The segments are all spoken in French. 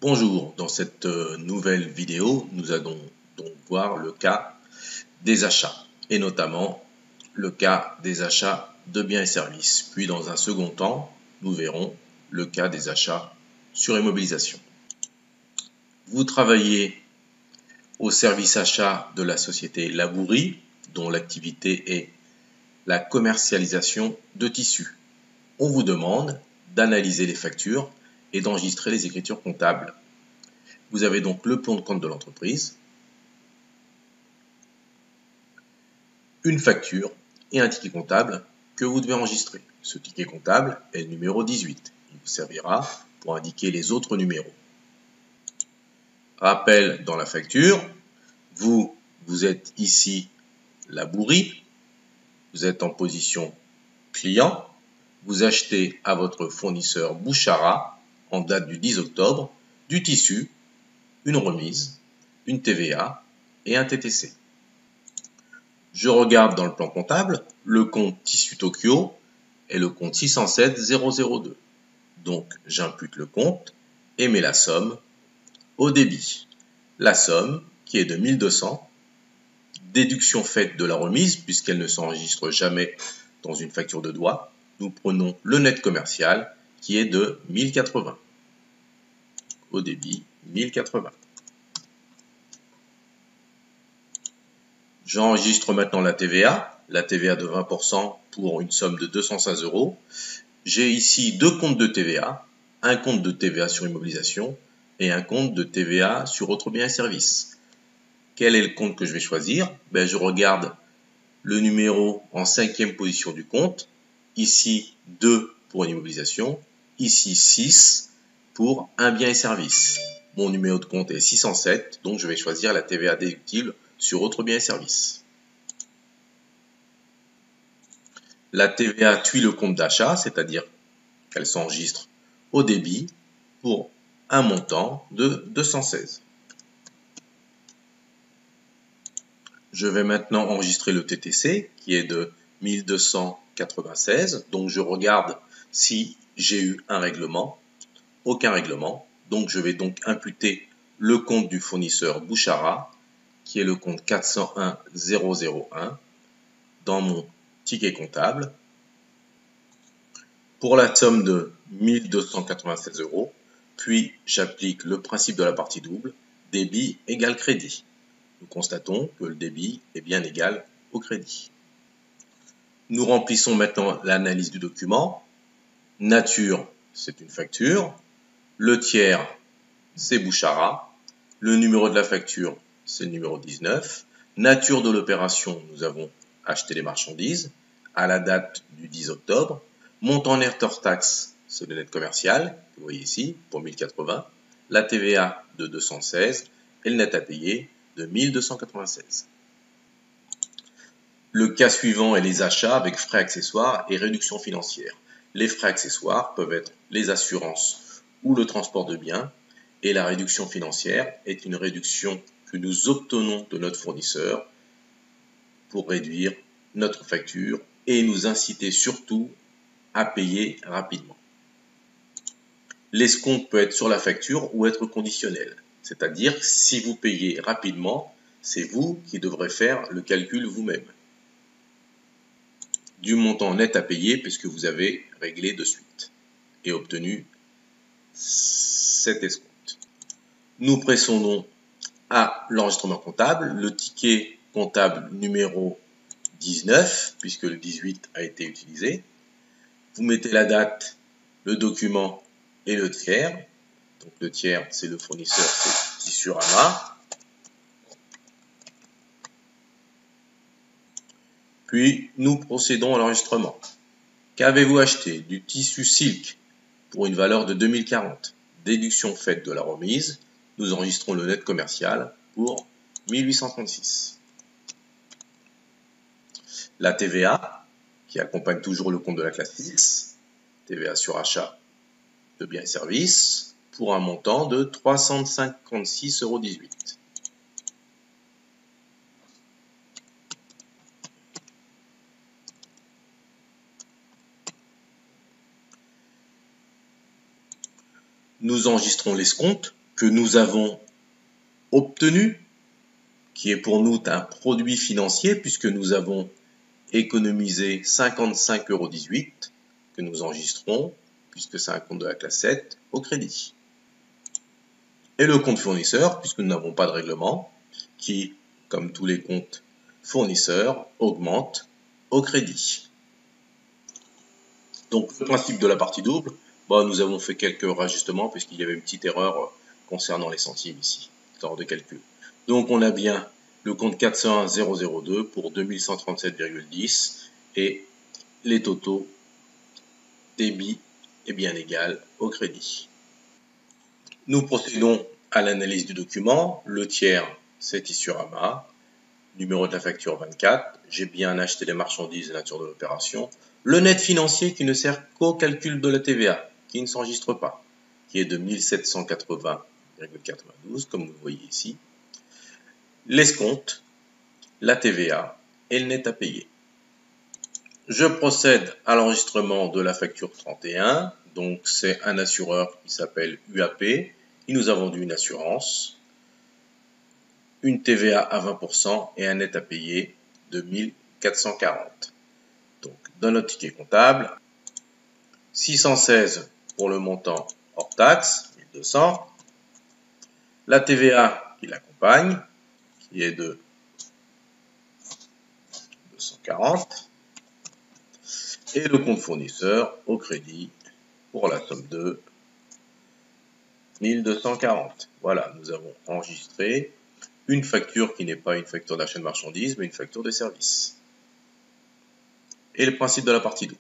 Bonjour, dans cette nouvelle vidéo, nous allons donc voir le cas des achats et notamment le cas des achats de biens et services. Puis dans un second temps, nous verrons le cas des achats sur immobilisation. Vous travaillez au service achat de la société Labourie, dont l'activité est la commercialisation de tissus. On vous demande d'analyser les factures et d'enregistrer les écritures comptables. Vous avez donc le plan de compte de l'entreprise, une facture et un ticket comptable que vous devez enregistrer. Ce ticket comptable est le numéro 18. Il vous servira pour indiquer les autres numéros. Rappel dans la facture, vous êtes ici Labourie, vous êtes en position client, vous achetez à votre fournisseur Bouchara en date du 10 octobre du tissu, une remise, une TVA et un TTC. Je regarde dans le plan comptable, le compte Tissu Tokyo est le compte 607 002. Donc j'impute le compte et mets la somme au débit. La somme qui est de 1200, déduction faite de la remise puisqu'elle ne s'enregistre jamais dans une facture de doigt. Nous prenons le net commercial qui est de 1080. Au débit 1080. J'enregistre maintenant la TVA de 20% pour une somme de 216 €. J'ai ici deux comptes de TVA, un compte de TVA sur immobilisation et un compte de TVA sur autres biens et services. Quel est le compte que je vais choisir? Je regarde le numéro en 5e position du compte, ici 2 pour une immobilisation, ici 6 pour un bien et service. Mon numéro de compte est 607, donc je vais choisir la TVA déductible sur autres biens et services. La TVA tue le compte d'achat, c'est-à-dire qu'elle s'enregistre au débit pour un montant de 216. Je vais maintenant enregistrer le TTC qui est de 1296. Donc je regarde si j'ai eu un règlement. Aucun règlement. Donc je vais donc imputer le compte du fournisseur Bouchara qui est le compte 401 001 dans mon ticket comptable pour la somme de 1296 €. Puis j'applique le principe de la partie double, débit égale crédit. Nous constatons que le débit est bien égal au crédit. Nous remplissons maintenant l'analyse du document. Nature, c'est une facture. Le tiers, c'est Bouchara. Le numéro de la facture, c'est le numéro 19. Nature de l'opération, nous avons acheté les marchandises à la date du 10 octobre. Montant net hors taxe, c'est le net commercial, que vous voyez ici, pour 1080. La TVA de 216 et le net à payer de 1296. Le cas suivant est les achats avec frais accessoires et réduction financière. Les frais accessoires peuvent être les assurances ou le transport de biens et la réduction financière est une réduction que nous obtenons de notre fournisseur pour réduire notre facture et nous inciter surtout à payer rapidement. L'escompte peut être sur la facture ou être conditionnel, c'est-à-dire si vous payez rapidement, c'est vous qui devrez faire le calcul vous-même du montant net à payer puisque vous avez réglé de suite et obtenu cet escompte. Nous procédons à l'enregistrement comptable, le ticket comptable numéro 19 puisque le 18 a été utilisé. Vous mettez la date, le document et le tiers. Donc le tiers c'est le fournisseur, c'est Tissurama. Puis nous procédons à l'enregistrement. Qu'avez-vous acheté? Du tissu silk pour une valeur de 2040. Déduction faite de la remise, nous enregistrons le net commercial pour 1836. La TVA, qui accompagne toujours le compte de la classe 6, TVA sur achat de biens et services, pour un montant de 356,18 €. Nous enregistrons l'escompte que nous avons obtenu, qui est pour nous un produit financier puisque nous avons économisé 55,18 € que nous enregistrons, puisque c'est un compte de la classe 7, au crédit. Et le compte fournisseur, puisque nous n'avons pas de règlement, qui, comme tous les comptes fournisseurs, augmente au crédit. Donc le principe de la partie double, nous avons fait quelques rajustements puisqu'il y avait une petite erreur concernant les centimes ici, lors de calcul. Donc on a bien le compte 401002 pour 2137,10 et les totaux débit est bien égal au crédit. Nous procédons à l'analyse du document. Le tiers, c'est Issurama. Numéro de la facture 24. J'ai bien acheté les marchandises et nature de l'opération. Le net financier qui ne sert qu'au calcul de la TVA, qui ne s'enregistre pas, qui est de 1780,92, comme vous le voyez ici. L'escompte, la TVA et le net à payer. Je procède à l'enregistrement de la facture 31. Donc c'est un assureur qui s'appelle UAP. Il nous a vendu une assurance, une TVA à 20% et un net à payer de 1440. Donc dans notre ticket comptable, 616 pour le montant hors taxe, 1200. La TVA qui l'accompagne, qui est de 240. Et le compte fournisseur au crédit pour la somme de 1240. Voilà, nous avons enregistré une facture qui n'est pas une facture d'achat de marchandises, mais une facture de service. Et le principe de la partie double.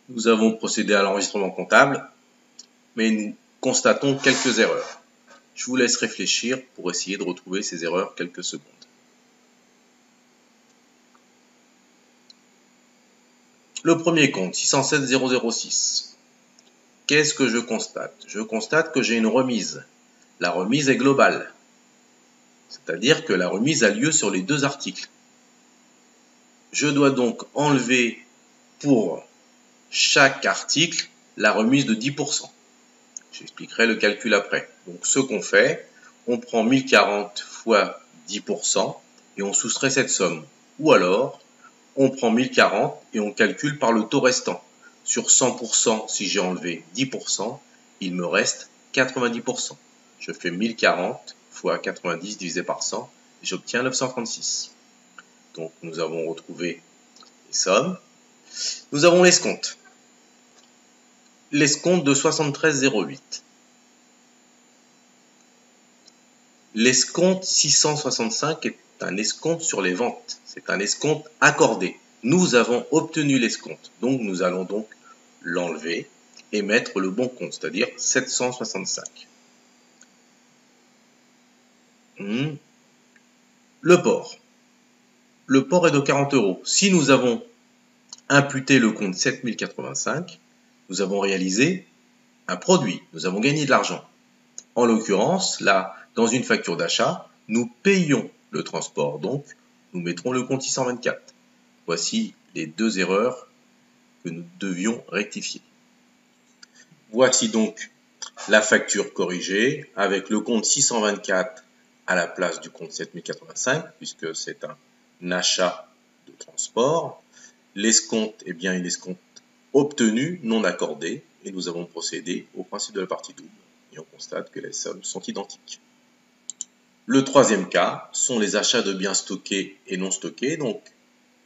Nous avons procédé à l'enregistrement comptable, mais nous constatons quelques erreurs. Je vous laisse réfléchir pour essayer de retrouver ces erreurs quelques secondes. Le premier compte, 607 006. Qu'est-ce que je constate? Je constate que j'ai une remise. La remise est globale. C'est-à-dire que la remise a lieu sur les deux articles. Je dois donc enlever pour chaque article la remise de 10%. J'expliquerai le calcul après. Donc ce qu'on fait, on prend 1040 fois 10% et on soustrait cette somme. Ou alors, on prend 1040 et on calcule par le taux restant. Sur 100%, si j'ai enlevé 10%, il me reste 90%. Je fais 1040 fois 90 divisé par 100 et j'obtiens 936. Donc nous avons retrouvé les sommes. Nous avons l'escompte. L'escompte de 73,08. L'escompte 665 est un escompte sur les ventes. C'est un escompte accordé. Nous avons obtenu l'escompte. Donc nous allons donc l'enlever et mettre le bon compte, c'est-à-dire 765. Le port. Le port est de 40 €. Si nous avons imputé le compte 7085, nous avons réalisé un produit. Nous avons gagné de l'argent. En l'occurrence, là, dans une facture d'achat, nous payons le transport. Donc, nous mettrons le compte 624. Voici les deux erreurs que nous devions rectifier. Voici donc la facture corrigée avec le compte 624 à la place du compte 7085 puisque c'est un achat de transport. L'escompte est bien une escompte obtenue, non accordée, et nous avons procédé au principe de la partie double et on constate que les sommes sont identiques. Le troisième cas sont les achats de biens stockés et non stockés. Donc,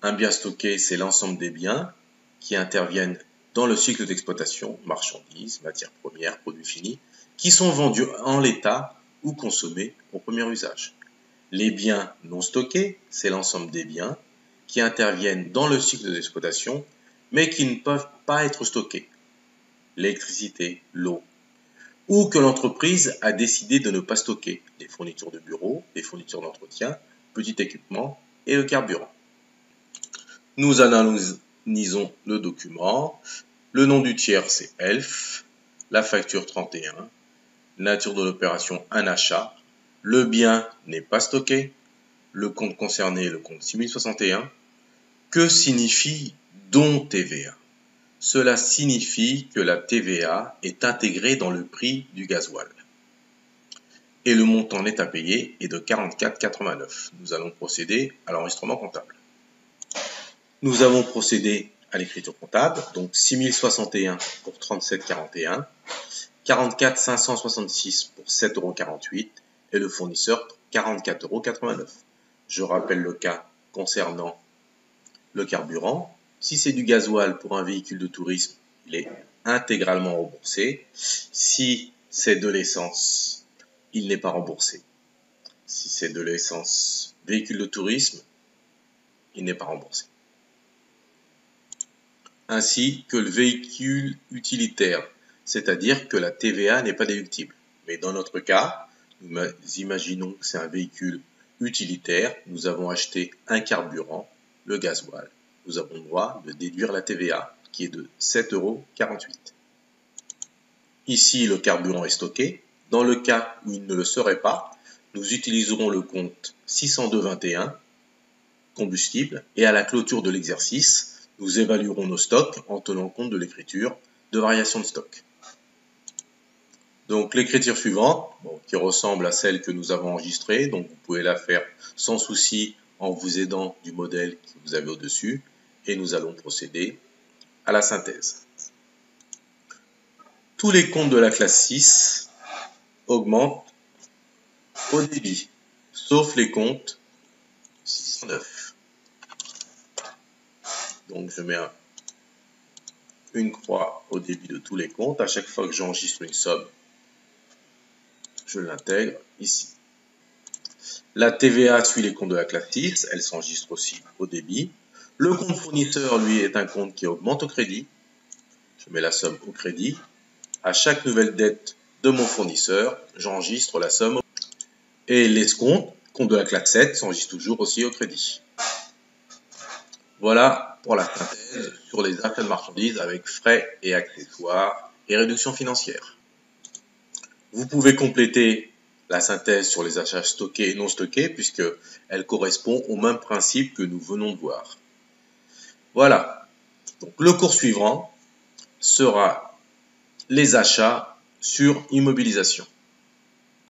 un bien stocké, c'est l'ensemble des biens qui interviennent dans le cycle d'exploitation, marchandises, matières premières, produits finis, qui sont vendus en l'état ou consommés au premier usage. Les biens non stockés, c'est l'ensemble des biens qui interviennent dans le cycle d'exploitation, mais qui ne peuvent pas être stockés. L'électricité, l'eau, ou que l'entreprise a décidé de ne pas stocker, les fournitures de bureau, les fournitures d'entretien, petit équipement et le carburant. Nous analysons le document. Le nom du tiers, c'est ELF. La facture 31. Nature de l'opération, un achat. Le bien n'est pas stocké. Le compte concerné est le compte 6061. Que signifie don TVA? Cela signifie que la TVA est intégrée dans le prix du gasoil. Et le montant net à payer est de 44,89. Nous allons procéder à l'enregistrement comptable. Nous avons procédé à l'écriture comptable, donc 6061 pour 37,41, 44,566 pour 7,48 € et le fournisseur 44,89 €. Je rappelle le cas concernant le carburant. Si c'est du gasoil pour un véhicule de tourisme, il est intégralement remboursé. Si c'est de l'essence, il n'est pas remboursé. Si c'est de l'essence véhicule de tourisme, il n'est pas remboursé. Ainsi que le véhicule utilitaire, c'est-à-dire que la TVA n'est pas déductible. Mais dans notre cas, nous imaginons que c'est un véhicule utilitaire, nous avons acheté un carburant, le gasoil. Nous avons le droit de déduire la TVA, qui est de 7,48 €. Ici, le carburant est stocké. Dans le cas où il ne le serait pas, nous utiliserons le compte 602,21, combustible, et à la clôture de l'exercice, nous évaluerons nos stocks en tenant compte de l'écriture de variation de stock. Donc l'écriture suivante, qui ressemble à celle que nous avons enregistrée, donc vous pouvez la faire sans souci en vous aidant du modèle que vous avez au-dessus, et nous allons procéder à la synthèse. Tous les comptes de la classe 6 augmentent au débit, sauf les comptes 609. Donc je mets une croix au débit de tous les comptes. À chaque fois que j'enregistre une somme, je l'intègre ici. La TVA suit les comptes de la classe 6, elle s'enregistre aussi au débit. Le compte fournisseur, lui, est un compte qui augmente au crédit. Je mets la somme au crédit. À chaque nouvelle dette de mon fournisseur, j'enregistre la somme. Et l'escompte, compte de la classe 7, s'enregistre toujours aussi au crédit. Voilà pour la synthèse sur les achats de marchandises avec frais et accessoires et réduction financière. Vous pouvez compléter la synthèse sur les achats stockés et non stockés puisqu'elle correspond au même principe que nous venons de voir. Voilà. Donc, le cours suivant sera les achats sur immobilisation.